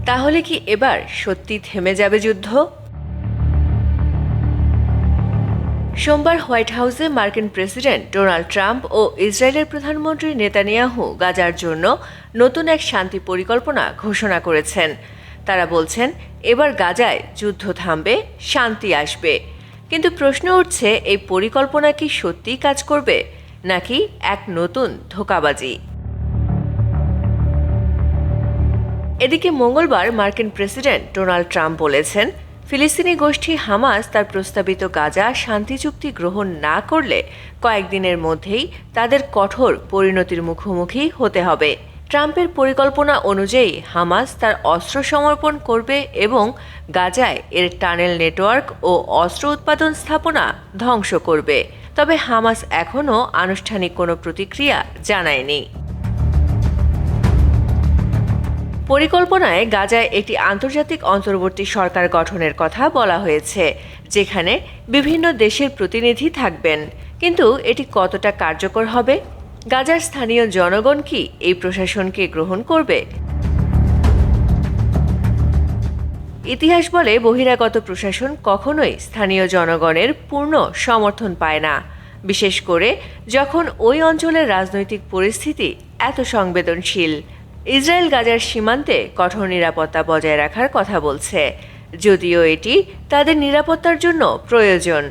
তাহলে কি এবার সত্যি থেমে যাবে যুদ্ধ? সোমবার হোয়াইট হাউসে মার্কিন প্রেসিডেন্ট ডোনাল্ড ট্রাম্প ও ইসরায়েলের প্রধানমন্ত্রী নেতানিয়াহু গাজার জন্য নতুন এক শান্তি পরিকল্পনা ঘোষণা করেছেন। তারা বলছেন, এবার গাজায় যুদ্ধ থামবে, শান্তি আসবে। কিন্তু প্রশ্ন উঠছে, এই পরিকল্পনা কি সত্যিই কাজ করবে, নাকি এক নতুন ধোঁকাবাজি? এদিকে মঙ্গলবার মার্কিন প্রেসিডেন্ট ডোনাল্ড ট্রাম্প বলেছেন, ফিলিস্তিনি গোষ্ঠী হামাস তার প্রস্তাবিত গাজা শান্তি চুক্তি গ্রহণ না করলে কয়েকদিনের মধ্যেই তাদের কঠোর পরিণতির মুখোমুখি হতে হবে। ট্রাম্পের পরিকল্পনা অনুযায়ী হামাস তার অস্ত্র সমর্পণ করবে এবং গাজায় এর টানেল নেটওয়ার্ক ও অস্ত্র উৎপাদন স্থাপনা ধ্বংস করবে। তবে হামাস এখনও আনুষ্ঠানিক কোনো প্রতিক্রিয়া জানায়নি। পরিকল্পনায় গাজায় একটি আন্তর্জাতিক অন্তর্বর্তী সরকার গঠনের কথা বলা হয়েছে, যেখানে বিভিন্ন দেশের প্রতিনিধি থাকবেন। কিন্তু এটি কতটা কার্যকর হবে? গাজার স্থানীয় জনগণ কি এই প্রশাসনকে গ্রহণ করবে? ইতিহাস বলে, বহিরাগত প্রশাসন কখনোই স্থানীয় জনগণের পূর্ণ সমর্থন পায় না, বিশেষ করে যখন ওই অঞ্চলের রাজনৈতিক পরিস্থিতি এত সংবেদনশীল। ইসরায়েল গাজার সীমান্তে কঠোর নিরাপত্তা বজায় রাখার কথা বলছে, যদিও এটি তাদের নিরাপত্তার জন্য প্রয়োজন।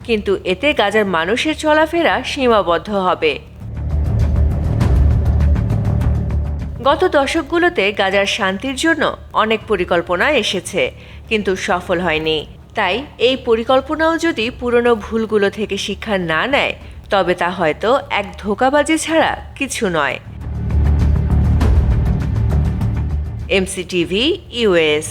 কিন্তু এতে গাজার মানুষের চলাফেরা সীমাবদ্ধ হবে। গত দশকগুলোতে গাজার শান্তির জন্য অনেক পরিকল্পনা এসেছে, কিন্তু সফল হয়নি। তাই এই পরিকল্পনাও যদি পুরনো ভুলগুলো থেকে শিক্ষা না নেয়, তবে তা হয়তো এক ধোঁকাবাজি ছাড়া কিছু নয়। MCTV US।